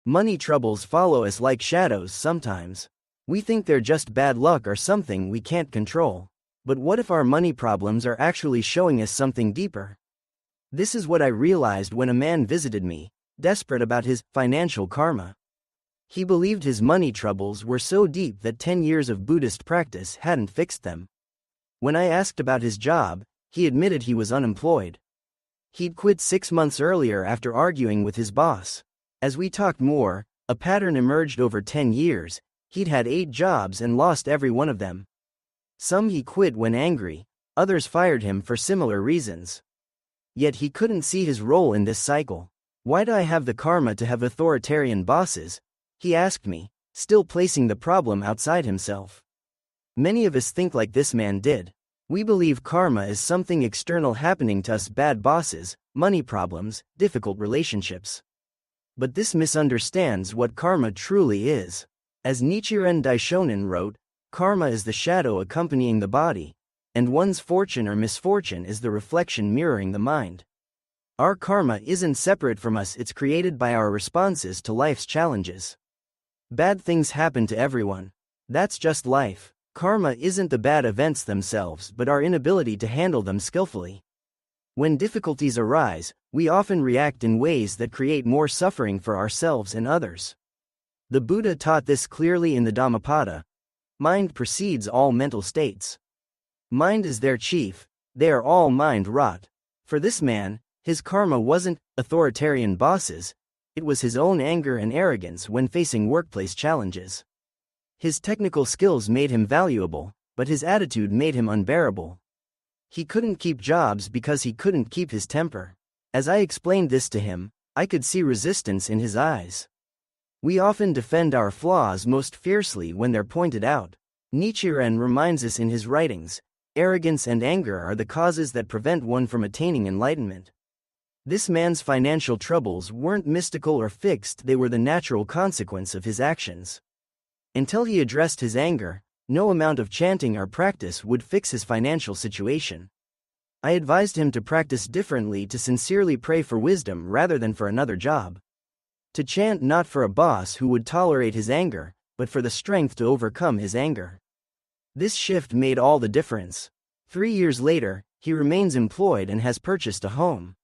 Money troubles follow us like shadows sometimes. We think they're just bad luck or something we can't control. But what if our money problems are actually showing us something deeper? This is what I realized when a man visited me, desperate about his financial karma. He believed his money troubles were so deep that 10 years of Buddhist practice hadn't fixed them. When I asked about his job, he admitted he was unemployed. He'd quit 6 months earlier after arguing with his boss. As we talked more, a pattern emerged over 10 years. He'd had 8 jobs and lost every one of them. Some he quit when angry, others fired him for similar reasons. Yet he couldn't see his role in this cycle. Why do I have the karma to have authoritarian bosses? He asked me, still placing the problem outside himself. Many of us think like this man did. We believe karma is something external happening to us: bad bosses, money problems, difficult relationships. But this misunderstands what karma truly is. As Nichiren Daishonin wrote, karma is the shadow accompanying the body, and one's fortune or misfortune is the reflection mirroring the mind. Our karma isn't separate from us, it's created by our responses to life's challenges. Bad things happen to everyone. That's just life. Karma isn't the bad events themselves but our inability to handle them skillfully. When difficulties arise, we often react in ways that create more suffering for ourselves and others. The Buddha taught this clearly in the Dhammapada. Mind precedes all mental states. Mind is their chief, they are all mind-wrought. For this man, his karma wasn't authoritarian bosses, it was his own anger and arrogance when facing workplace challenges. His technical skills made him valuable, but his attitude made him unbearable. He couldn't keep jobs because he couldn't keep his temper. As I explained this to him, I could see resistance in his eyes. We often defend our flaws most fiercely when they're pointed out. Nichiren reminds us in his writings, arrogance and anger are the causes that prevent one from attaining enlightenment. This man's financial troubles weren't mystical or fixed, they were the natural consequence of his actions. Until he addressed his anger, no amount of chanting or practice would fix his financial situation. I advised him to practice differently, to sincerely pray for wisdom rather than for another job. To chant not for a boss who would tolerate his anger, but for the strength to overcome his anger. This shift made all the difference. 3 years later, he remains employed and has purchased a home.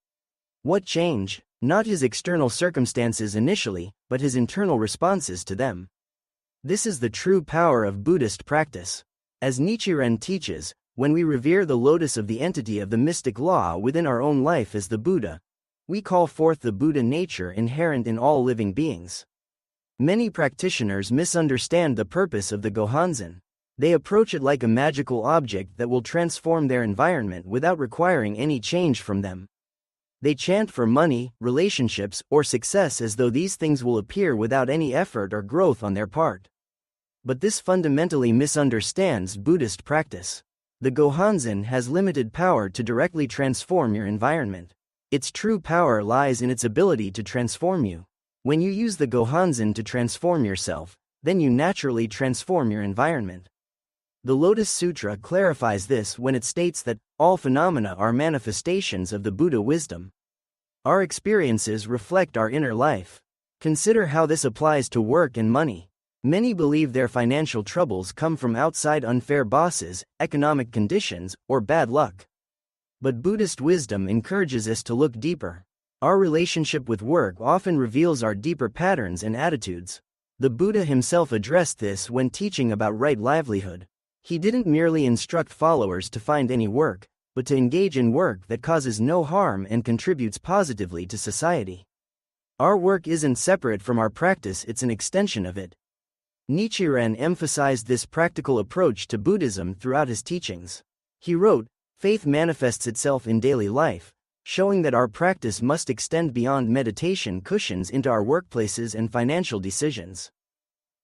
What change? Not his external circumstances initially, but his internal responses to them. This is the true power of Buddhist practice. As Nichiren teaches, when we revere the lotus of the entity of the mystic law within our own life as the Buddha, we call forth the Buddha nature inherent in all living beings. Many practitioners misunderstand the purpose of the Gohonzon. They approach it like a magical object that will transform their environment without requiring any change from them. They chant for money, relationships, or success as though these things will appear without any effort or growth on their part. But this fundamentally misunderstands Buddhist practice. The Gohonzon has limited power to directly transform your environment. Its true power lies in its ability to transform you. When you use the Gohonzon to transform yourself, then you naturally transform your environment. The Lotus Sutra clarifies this when it states that all phenomena are manifestations of the Buddha wisdom. Our experiences reflect our inner life. Consider how this applies to work and money. Many believe their financial troubles come from outside unfair bosses, economic conditions, or bad luck. But Buddhist wisdom encourages us to look deeper. Our relationship with work often reveals our deeper patterns and attitudes. The Buddha himself addressed this when teaching about right livelihood. He didn't merely instruct followers to find any work, but to engage in work that causes no harm and contributes positively to society. Our work isn't separate from our practice, it's an extension of it. Nichiren emphasized this practical approach to Buddhism throughout his teachings. He wrote, "Faith manifests itself in daily life, showing that our practice must extend beyond meditation cushions into our workplaces and financial decisions.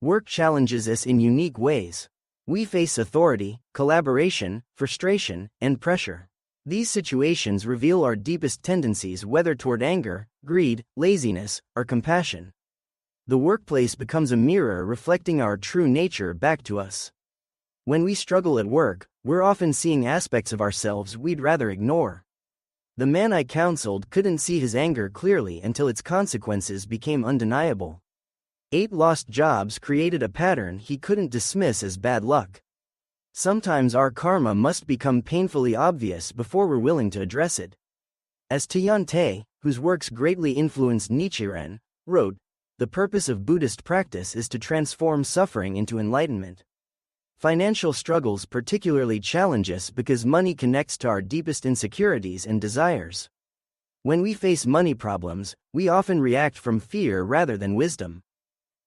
Work challenges us in unique ways. We face authority, collaboration, frustration, and pressure. These situations reveal our deepest tendencies, whether toward anger, greed, laziness, or compassion. The workplace becomes a mirror reflecting our true nature back to us. When we struggle at work, we're often seeing aspects of ourselves we'd rather ignore. The man I counseled couldn't see his anger clearly until its consequences became undeniable. 8 lost jobs created a pattern he couldn't dismiss as bad luck. Sometimes our karma must become painfully obvious before we're willing to address it. As Tian Te, whose works greatly influenced Nichiren, wrote, "The purpose of Buddhist practice is to transform suffering into enlightenment." Financial struggles particularly challenge us because money connects to our deepest insecurities and desires. When we face money problems, we often react from fear rather than wisdom.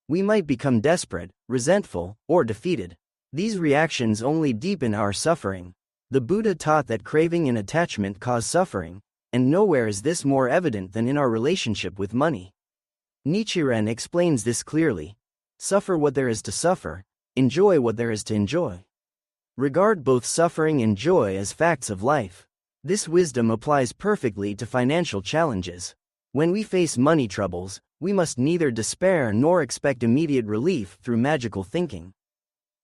We might become desperate, resentful, or defeated. These reactions only deepen our suffering. The Buddha taught that craving and attachment cause suffering, and nowhere is this more evident than in our relationship with money. Nichiren explains this clearly. Suffer what there is to suffer, enjoy what there is to enjoy. Regard both suffering and joy as facts of life. This wisdom applies perfectly to financial challenges. When we face money troubles, we must neither despair nor expect immediate relief through magical thinking.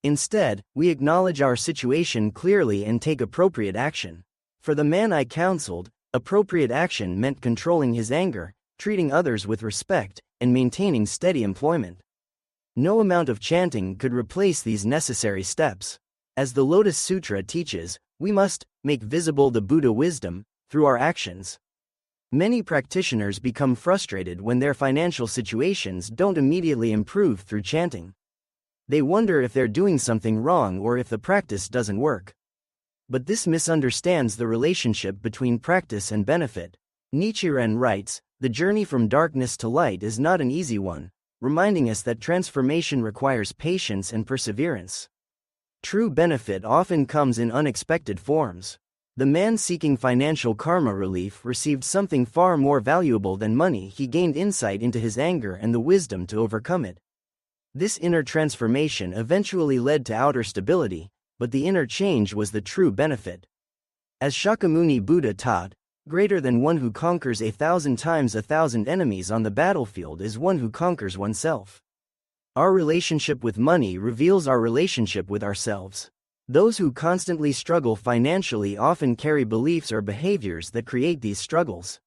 Instead, we acknowledge our situation clearly and take appropriate action. For the man I counseled, appropriate action meant controlling his anger, treating others with respect, and maintaining steady employment. No amount of chanting could replace these necessary steps. As the Lotus Sutra teaches, we must make visible the Buddha wisdom through our actions. Many practitioners become frustrated when their financial situations don't immediately improve through chanting. They wonder if they're doing something wrong or if the practice doesn't work. But this misunderstands the relationship between practice and benefit. Nichiren writes, "The journey from darkness to light is not an easy one," reminding us that transformation requires patience and perseverance. True benefit often comes in unexpected forms. The man seeking financial karma relief received something far more valuable than money. He gained insight into his anger and the wisdom to overcome it. This inner transformation eventually led to outer stability, but the inner change was the true benefit. As Shakyamuni Buddha taught, greater than one who conquers 1,000 times 1,000 enemies on the battlefield is one who conquers oneself. Our relationship with money reveals our relationship with ourselves. Those who constantly struggle financially often carry beliefs or behaviors that create these struggles.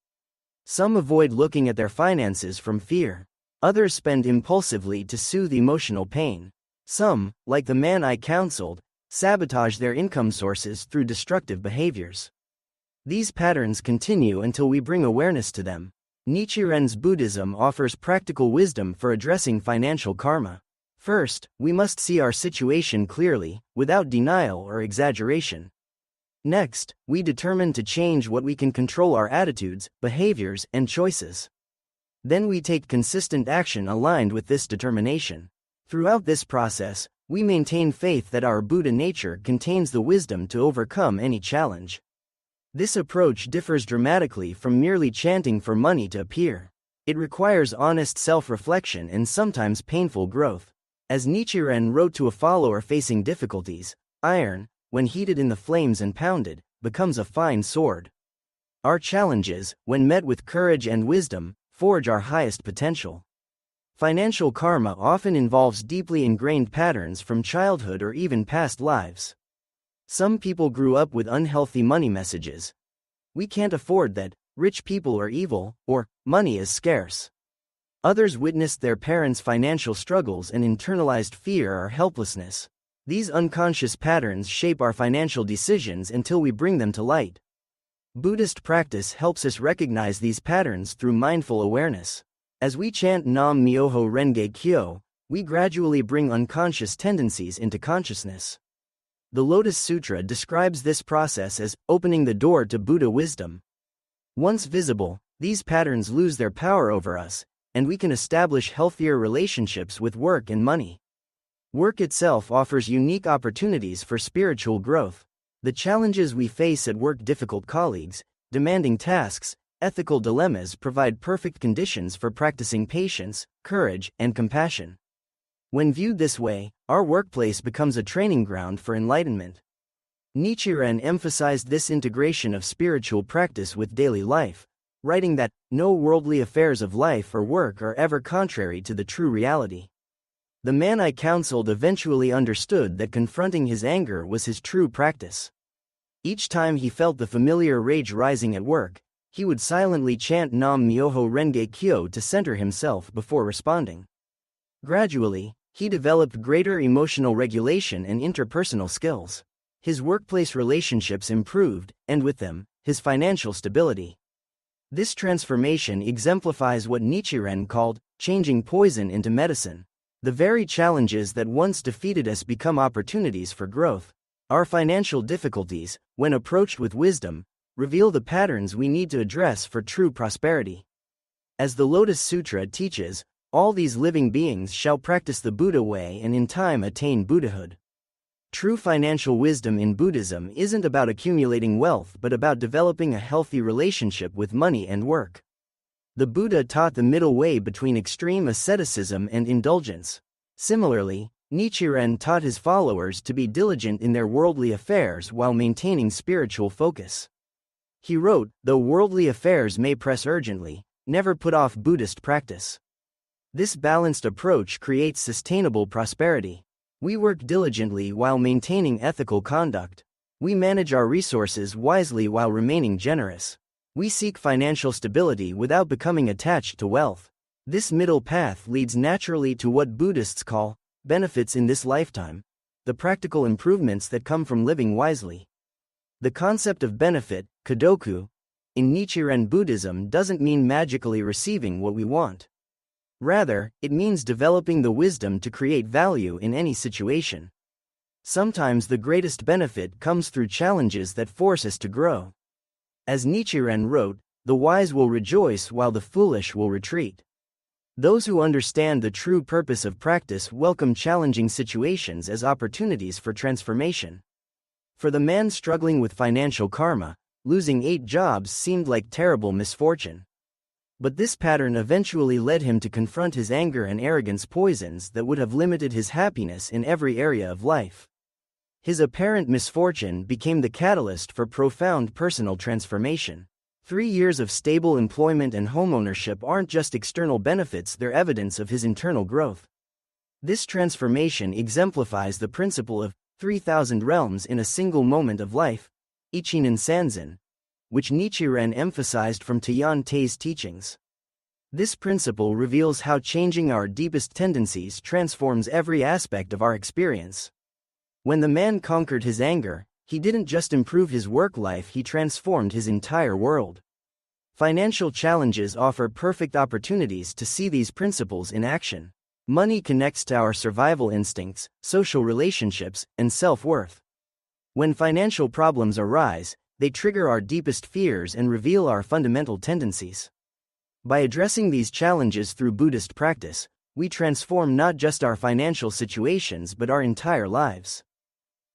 Some avoid looking at their finances from fear. Others spend impulsively to soothe emotional pain. Some, like the man I counseled, sabotage their income sources through destructive behaviors. These patterns continue until we bring awareness to them. Nichiren's Buddhism offers practical wisdom for addressing financial karma. First, we must see our situation clearly, without denial or exaggeration. Next, we determine to change what we can control: our attitudes, behaviors, and choices. Then we take consistent action aligned with this determination. Throughout this process, we maintain faith that our Buddha nature contains the wisdom to overcome any challenge. This approach differs dramatically from merely chanting for money to appear. It requires honest self-reflection and sometimes painful growth. As Nichiren wrote to a follower facing difficulties, iron, when heated in the flames and pounded, becomes a fine sword. Our challenges, when met with courage and wisdom, forge our highest potential. Financial karma often involves deeply ingrained patterns from childhood or even past lives. Some people grew up with unhealthy money messages. "We can't afford that," "Rich people are evil," or "Money is scarce." Others witnessed their parents' financial struggles and internalized fear or helplessness. These unconscious patterns shape our financial decisions until we bring them to light. Buddhist practice helps us recognize these patterns through mindful awareness. As we chant Nam Myoho Renge Kyo, we gradually bring unconscious tendencies into consciousness. The Lotus Sutra describes this process as opening the door to Buddha wisdom. Once visible, these patterns lose their power over us, and we can establish healthier relationships with work and money. Work itself offers unique opportunities for spiritual growth. The challenges we face at work, difficult colleagues, demanding tasks, ethical dilemmas, provide perfect conditions for practicing patience, courage, and compassion. When viewed this way, our workplace becomes a training ground for enlightenment. Nichiren emphasized this integration of spiritual practice with daily life, writing that no worldly affairs of life or work are ever contrary to the true reality. The man I counseled eventually understood that confronting his anger was his true practice. Each time he felt the familiar rage rising at work, he would silently chant Nam Myoho Renge Kyo to center himself before responding. Gradually, he developed greater emotional regulation and interpersonal skills. His workplace relationships improved, and with them, his financial stability. This transformation exemplifies what Nichiren called changing poison into medicine. The very challenges that once defeated us become opportunities for growth. Our financial difficulties, when approached with wisdom, reveal the patterns we need to address for true prosperity. As the Lotus Sutra teaches, all these living beings shall practice the Buddha way and in time attain Buddhahood. True financial wisdom in Buddhism isn't about accumulating wealth but about developing a healthy relationship with money and work. The Buddha taught the middle way between extreme asceticism and indulgence. Similarly, Nichiren taught his followers to be diligent in their worldly affairs while maintaining spiritual focus. He wrote, "Though worldly affairs may press urgently, never put off Buddhist practice." This balanced approach creates sustainable prosperity. We work diligently while maintaining ethical conduct. We manage our resources wisely while remaining generous. We seek financial stability without becoming attached to wealth. This middle path leads naturally to what Buddhists call benefits in this lifetime, the practical improvements that come from living wisely. The concept of benefit, kadoku, in Nichiren Buddhism doesn't mean magically receiving what we want. Rather, it means developing the wisdom to create value in any situation. Sometimes the greatest benefit comes through challenges that force us to grow. As Nichiren wrote, "The wise will rejoice while the foolish will retreat." Those who understand the true purpose of practice welcome challenging situations as opportunities for transformation. For the man struggling with financial karma, losing 8 jobs seemed like terrible misfortune. But this pattern eventually led him to confront his anger and arrogance poisons that would have limited his happiness in every area of life. His apparent misfortune became the catalyst for profound personal transformation. 3 years of stable employment and homeownership aren't just external benefits, they're evidence of his internal growth. This transformation exemplifies the principle of 3,000 realms in a single moment of life, Ichinen Sanzen, which Nichiren emphasized from Tian Tei's teachings. This principle reveals how changing our deepest tendencies transforms every aspect of our experience. When the man conquered his anger, he didn't just improve his work life, he transformed his entire world. Financial challenges offer perfect opportunities to see these principles in action. Money connects to our survival instincts, social relationships, and self-worth. When financial problems arise, they trigger our deepest fears and reveal our fundamental tendencies. By addressing these challenges through Buddhist practice, we transform not just our financial situations but our entire lives.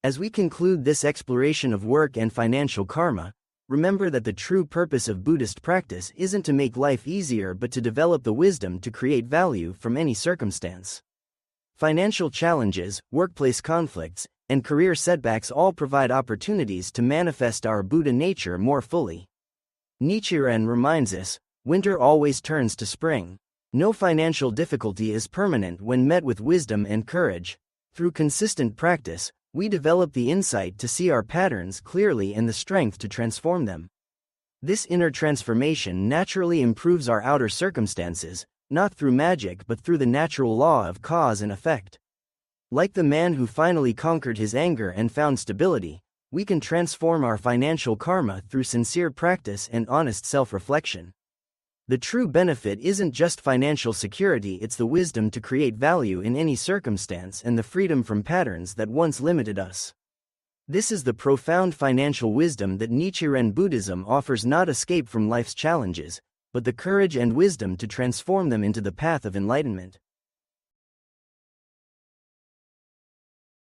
As we conclude this exploration of work and financial karma, remember that the true purpose of Buddhist practice isn't to make life easier but to develop the wisdom to create value from any circumstance. Financial challenges, workplace conflicts, and career setbacks all provide opportunities to manifest our Buddha nature more fully. Nichiren reminds us, winter always turns to spring. No financial difficulty is permanent when met with wisdom and courage. Through consistent practice, we develop the insight to see our patterns clearly and the strength to transform them. This inner transformation naturally improves our outer circumstances, not through magic but through the natural law of cause and effect. Like the man who finally conquered his anger and found stability, we can transform our financial karma through sincere practice and honest self-reflection. The true benefit isn't just financial security, it's the wisdom to create value in any circumstance and the freedom from patterns that once limited us. This is the profound financial wisdom that Nichiren Buddhism offers, not escape from life's challenges, but the courage and wisdom to transform them into the path of enlightenment.